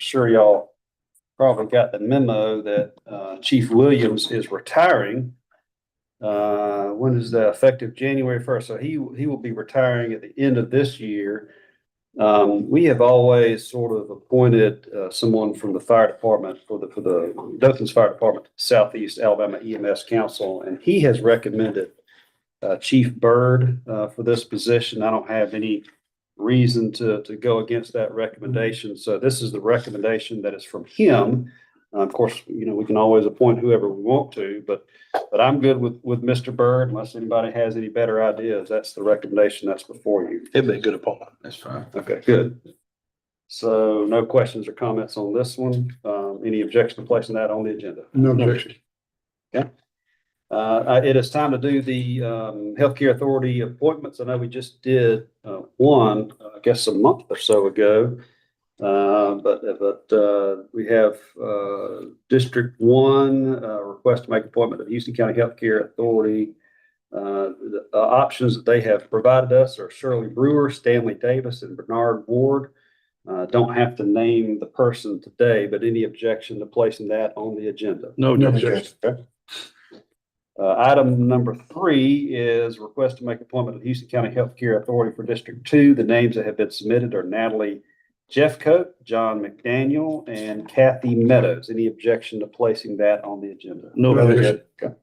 sure y'all probably got the memo that Chief Williams is retiring. When is that? Effective January 1st. So he will be retiring at the end of this year. We have always sort of appointed someone from the fire department for the Dothan's Fire Department, Southeast Alabama EMS Council, and he has recommended Chief Byrd for this position. I don't have any reason to go against that recommendation. So this is the recommendation that is from him. Of course, we can always appoint whoever we want to, but I'm good with Mr. Byrd unless anybody has any better ideas. That's the recommendation that's before you. It'd be a good appointment. That's fine. Okay, good. So no questions or comments on this one. Any objection to placing that on the agenda? No objection. Okay. It is time to do the Healthcare Authority appointments. I know we just did one, I guess a month or so ago. But we have District 1 request to make appointment of Houston County Healthcare Authority. The options that they have provided us are Shirley Brewer, Stanley Davis, and Bernard Ward. Don't have to name the person today, but any objection to placing that on the agenda? No objection. Okay. Item number 3 is request to make appointment of Houston County Healthcare Authority for District 2. The names that have been submitted are Natalie Jeffcoat, John McDaniel, and Kathy Meadows. Any objection to placing that on the agenda? No objection. Okay.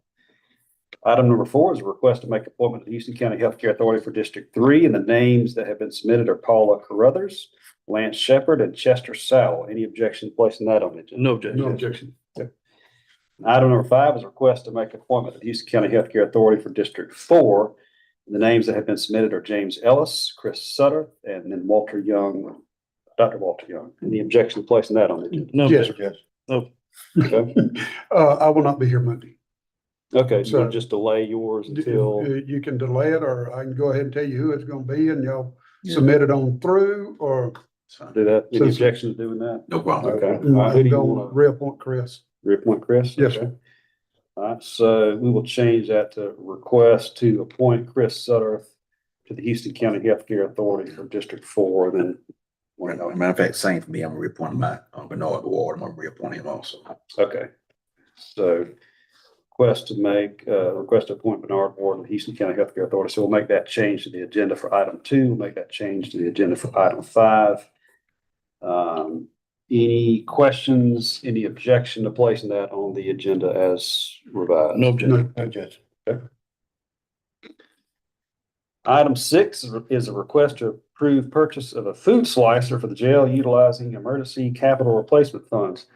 Item number 4 is a request to make appointment of the Houston County Healthcare Authority for District 3, and the names that have been submitted are Paula Carruthers, Lance Shepard, and Chester Sowell. Any objection to placing that on the agenda? No objection. No objection. Item number 5 is a request to make appointment of the Houston County Healthcare Authority for District 4. The names that have been submitted are James Ellis, Chris Sutter, and then Walter Young, Dr. Walter Young. Any objection to placing that on the agenda? No Yes. objection. Okay. I will not be here Monday. Okay, so So- we'll just delay yours until, You can delay it, or I can go ahead and tell you who it's gonna be, and y'all submit it on through, or do that. Any So- objections to doing that? No problem. Okay. All right, who do you don't want to reappoint Chris. reappoint, Chris? Yes, Okay. sir. All right, so we will change that to request to appoint Chris Sutter to the Houston County Healthcare Authority for District 4, then. Well, no, matter of fact, same for me. I'm reappointing my Bernard Ward. I'm gonna reappoint him also. Okay, so request to appoint Bernard Ward to the Houston County Healthcare Authority. So we'll make that change to the agenda for item 2. We'll make that change to the agenda for item 5. Any questions, any objection to placing that on the agenda as revised? No objection. No objection. Item 6 is a request to approve purchase of a food slicer for the jail utilizing emergency capital replacement funds.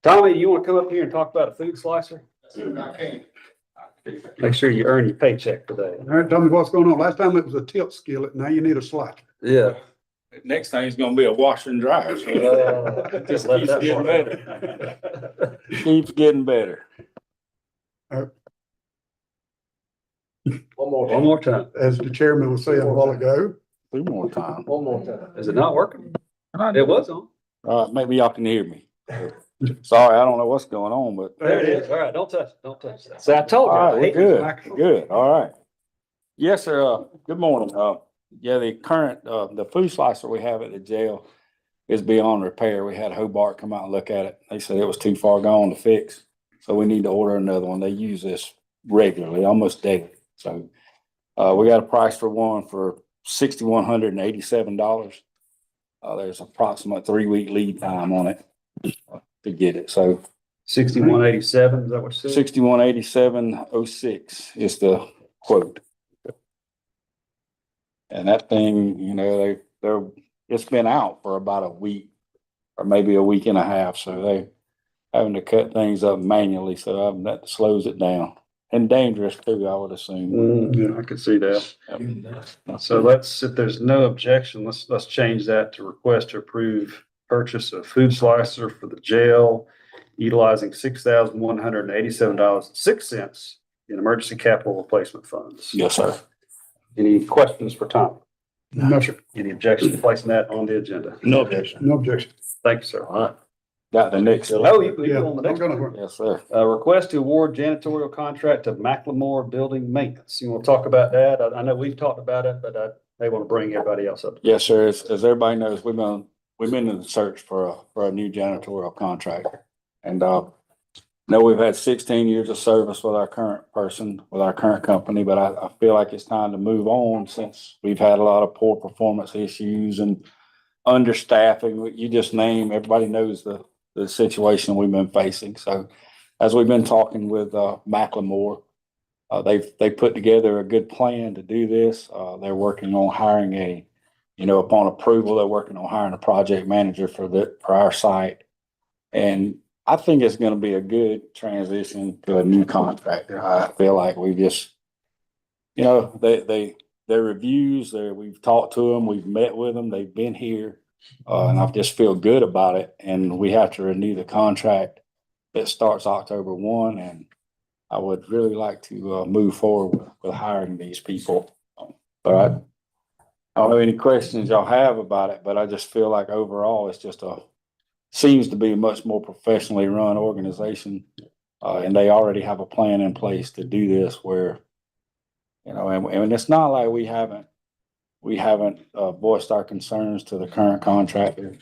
Tommy, you want to come up here and talk about a food slicer? Make sure you earn your paycheck today. All right, tell me what's going on. Last time it was a tilt skillet, now you need a slicer. Yeah. Next thing is gonna be a washer and dryer. So Just let keeps that getting part better. Keeps getting better. One more time. As the chairman was saying a while ago. 2 more times. One more time. Is it not working? It was on. Maybe y'all can hear me. Sorry, I don't know what's going on, but. There it is. All right, don't touch it. Don't touch it. See, I told you. All I right, hate we're this good. microphone. Good, all right. Yes, sir. Good morning. Yeah, the current, the food slicer we have at the jail is beyond repair. We had Hobart come out and look at it. They said it was too far gone to fix. So we need to order another one. They use this regularly, almost daily. So, we got a price for one for $6,187. There's approximate 3-week lead time on it to get it. So 6187, is that what you said? 6187.06 is the quote. And that thing, it's been out for about a week or maybe a week and a half. So they having to cut things up manually. So that slows it down, and dangerous too, I would assume. Yeah, I could see that. So if there's no objection, let's change that to request to approve purchase of food slicer for the jail utilizing $6,187.06 in emergency capital replacement funds. Yes, sir. Any questions for Tom? No, sir. Any objection to placing that on the agenda? No objection. No objection. Thank you, sir. All right. Got the next. Oh, you Yeah, go on the don't next go one. nowhere. Yes, sir. Request to award janitorial contract to Macklemore Building Maintenance. You want to talk about that? I know we've talked about it, but I may want to bring everybody else up. Yes, sir. As everybody knows, we've been we've been in the search for a new janitorial contractor. And, know we've had 16 years of service with our current person, with our current company, but I feel like it's time to move on since we've had a lot of poor performance issues and understaffing. You just name, everybody knows the situation we've been facing. So as we've been talking with, Macklemore, they put together a good plan to do this. They're working on hiring upon approval, they're working on hiring a project manager for our site. And I think it's gonna be a good transition to a new contractor. I feel like we just, their reviews, we've talked to them, we've met with them, they've been here. And I just feel good about it. And we have to renew the contract. It starts October 1, and I would really like to, move forward with hiring these people. But I don't know any questions y'all have about it, but I just feel like overall it's just seems to be a much more professionally run organization. And they already have a plan in place to do this where, and it's not like we haven't voiced our concerns to the current contractor,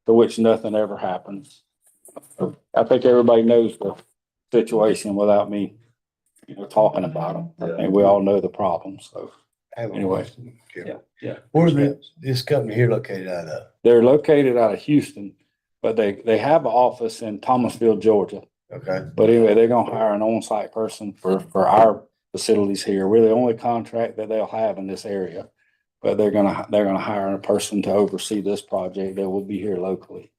to which nothing ever happens. I think everybody knows the situation without me, talking about them. And we all know the problems. So anyway. Yeah. Where's this company here located out of? They're located out of Houston, but they have an office in Thomasville, Georgia. Okay. But anyway, they're gonna hire an on-site person for our facilities here. We're the only contract that they'll have in this area. But they're gonna hire a person to oversee this project that will be here locally.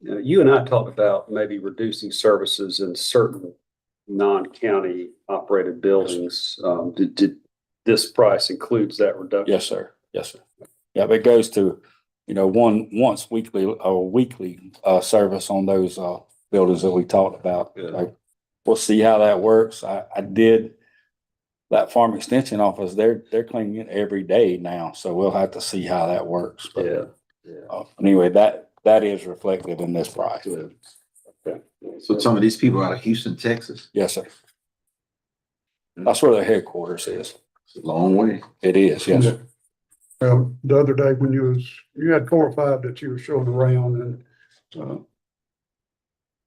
You and I talked about maybe reducing services in certain non-county operated buildings. Did this price includes that reduction? Yes, sir. Yes, sir. Yeah, but it goes to, once weekly service on those buildings that we talked about. Good. Like, we'll see how that works. I did that farm extension office. They're cleaning it every day now, so we'll have to see how that works. But, Yeah. anyway, that is reflected in this price. Good. Okay. So some of these people out of Houston, Texas, Yes, sir. That's where their headquarters is. it's a long way. It is, yes, sir. Well, the other day when you had 4 or 5 that you were showing around, and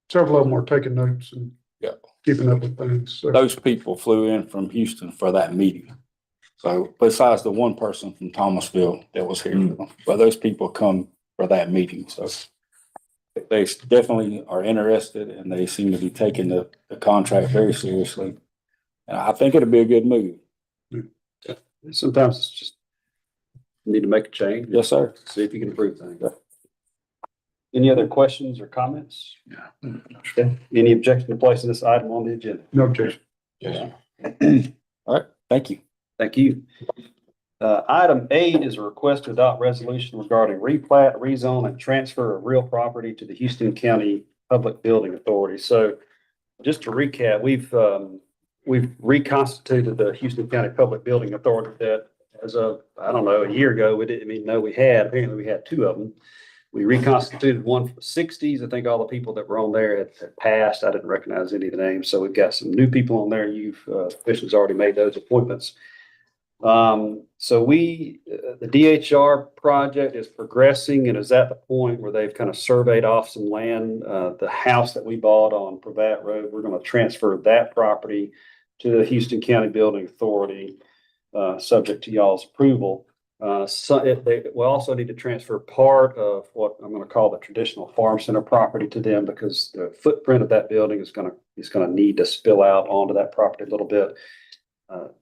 several of them were taking notes and Yeah. keeping up with things. So Those people flew in from Houston for that meeting. So besides the one person from Thomasville that was here, but those people come for that meeting. So they definitely are interested, and they seem to be taking the contract very seriously. And I think it'll be a good move. Sometimes it's just need to make a change. Yes, sir. See if you can improve things. Any other questions or comments? Yeah. Okay. Any objection to placing this item on the agenda? no objection. All right, thank you. Thank you. Item 8 is a request to adopt resolution regarding replat, rezone, and transfer of real property to the Houston County Public Building Authority. So just to recap, we've reconstituted the Houston County Public Building Authority that as of, I don't know, a year ago, we didn't even know we had. Apparently we had 2 of them. We reconstituted one for the 60s. I think all the people that were on there had passed. I didn't recognize any of the names. So we've got some new people on there. Officials already made those appointments. So the DHR project is progressing and is at the point where they've kind of surveyed off some land. The house that we bought on Pravat Road, we're going to transfer that property to the Houston County Building Authority, subject to y'all's approval. They will also need to transfer part of what I'm going to call the traditional farm center property to them, because the footprint of that building is going to need to spill out onto that property a little bit.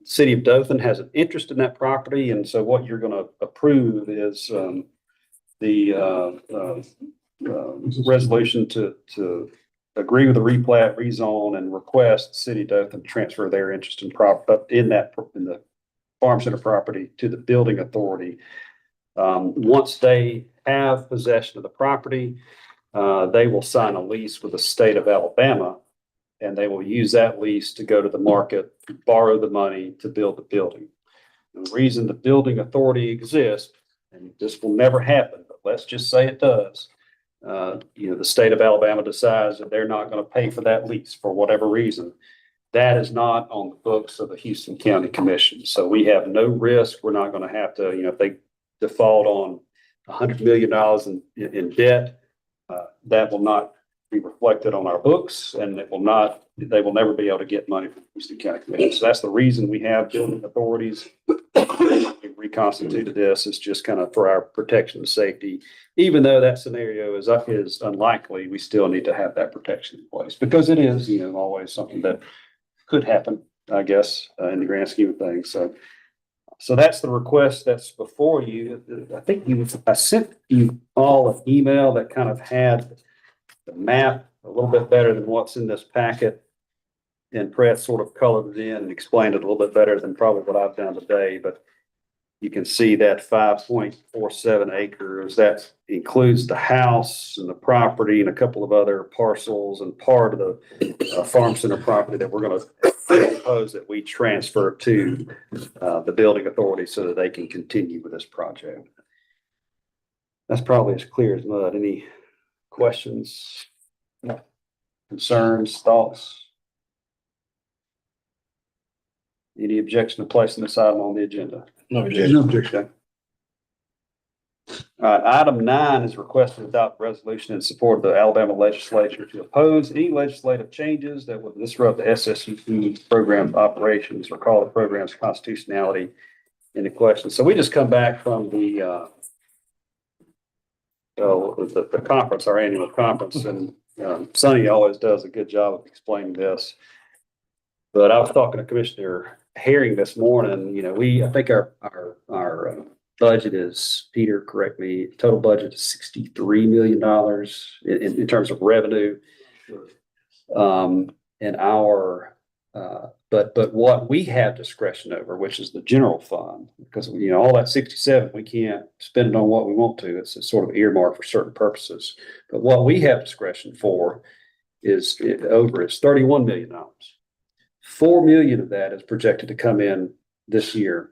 City of Dothan has an interest in that property, and so what you're going to approve is the resolution to agree with the replat, rezone, and request City of Dothan transfer their interest in the farm center property to the building authority. Once they have possession of the property, they will sign a lease with the state of Alabama, and they will use that lease to go to the market, borrow the money to build the building. The reason the building authority exists, and this will never happen, but let's just say it does. The state of Alabama decides that they're not going to pay for that lease for whatever reason. That is not on the books of the Houston County Commission. So we have no risk. We're not going to have to, if they default on $100 million in debt. That will not be reflected on our books, and they will never be able to get money from Houston County Commission. So that's the reason we have building authorities. We reconstituted this. It's just kind of for our protection and safety. Even though that scenario is unlikely, we still need to have that protection in place because it is, always something that could happen, I guess, in the grand scheme of things. So that's the request that's before you. I sent you all an email that kind of had the map a little bit better than what's in this packet. And Brett sort of colored it in and explained it a little bit better than probably what I've done today, but you can see that 5.47 acres, that includes the house and the property and a couple of other parcels and part of the farm center property that we're going to propose that we transfer to the building authority so that they can continue with this project. That's probably as clear as mud. Any questions? No. Concerns, thoughts? Any objection to placing this item on the agenda? No No objection. All right, item 9 is request to adopt a resolution in support of the Alabama legislature to oppose any legislative changes that would disrupt the SSUP program operations or call the program's constitutionality into question. So we just come back from the conference, our annual conference, and Sonny always does a good job of explaining this. But I was talking to Commissioner Herring this morning. I think our budget is, Peter, correct me, total budget is $63 million in terms of revenue. But what we have discretion over, which is the general fund, because all that 67, we can't spend it on what we want to. It's a sort of earmark for certain purposes. But what we have discretion for is $31 million. $4 million of that is projected to come in this year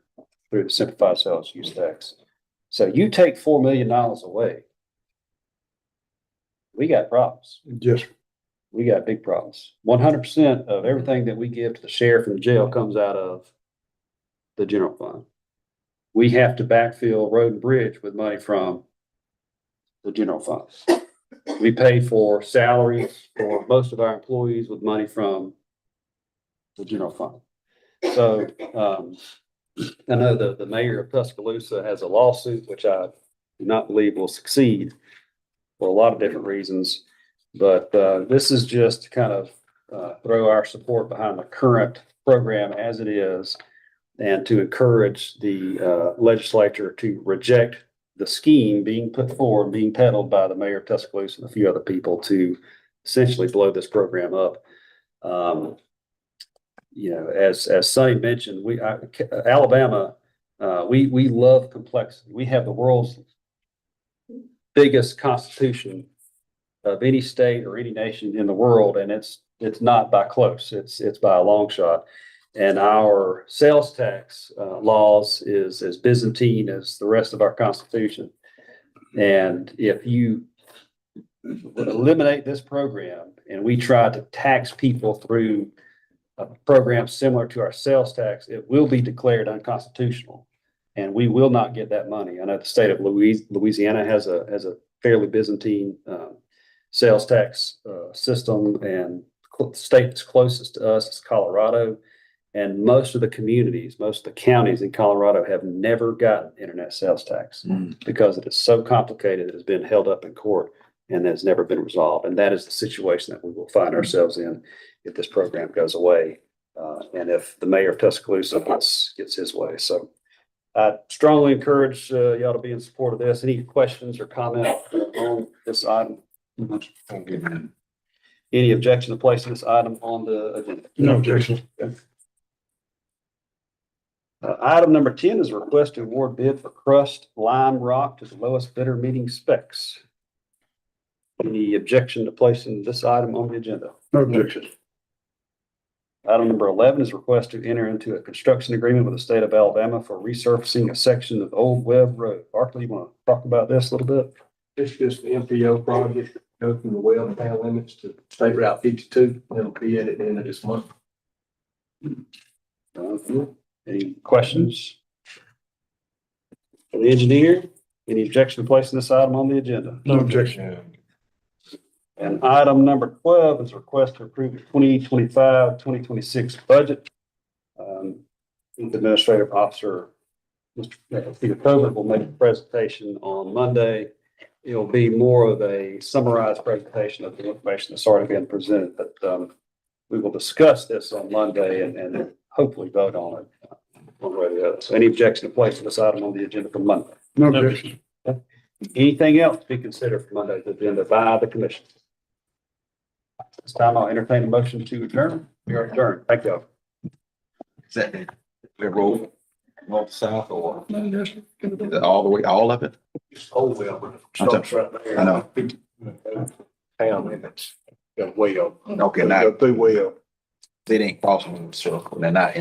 through the simplified sales use tax. So you take $4 million away, we got problems. Yes. We got big problems. 100% of everything that we give to the sheriff and the jail comes out of the general fund. We have to backfill road and bridge with money from the general fund. We pay for salaries for most of our employees with money from the general fund. So I know the mayor of Tuscaloosa has a lawsuit, which I do not believe will succeed for a lot of different reasons. But this is just to kind of throw our support behind the current program as it is and to encourage the legislature to reject the scheme being put forward, being peddled by the mayor of Tuscaloosa and a few other people to essentially blow this program up. As Sonny mentioned, Alabama, we love complexity. We have the world's biggest constitution of any state or any nation in the world, and it's not by close. It's by a long shot. And our sales tax laws is as Byzantine as the rest of our constitution. And if you eliminate this program and we try to tax people through a program similar to our sales tax, it will be declared unconstitutional, and we will not get that money. I know the state of Louisiana has a fairly Byzantine sales tax system, and the state that's closest to us is Colorado. And most of the communities, most of the counties in Colorado have never gotten internet sales tax because it is so complicated. It has been held up in court and has never been resolved. And that is the situation that we will find ourselves in if this program goes away, and if the mayor of Tuscaloosa gets his way. So I strongly encourage y'all to be in support of this. Any questions or comments on this item? Any objection to placing this item on the agenda? No objection. Item number 10 is a request to award bid for crushed lime rock to the lowest bidder meeting specs. Any objection to placing this item on the agenda? No objection. Item number 11 is a request to enter into a construction agreement with the state of Alabama for resurfacing a section of Old Webb Road. Barkley, you want to talk about this a little bit? It's just an MPO project, go from the Webb town limits to State Route 52. It'll be at the end of this month. Any questions? For the engineer? Any objection to placing this item on the agenda? No objection. And item number 12 is a request to approve the 2025-2026 budget. The Administrative Officer, Mr. Peter Tobin, will make a presentation on Monday. It'll be more of a summarized presentation of the information that's already been presented, but we will discuss this on Monday and hopefully vote on it one way or the other. So any objection to placing this item on the agenda for Monday? No objection. Anything else to be considered for Monday's agenda by the commission? This time I'll entertain a motion to adjourn. We are adjourned. Thank you. Is that the road north, south, or No, yes, sir. all the way, all of it? Oh, well, starts right there. I know. Town limits, go way up. Okay, now, Go through way up. they ain't crossing the circle, they're not in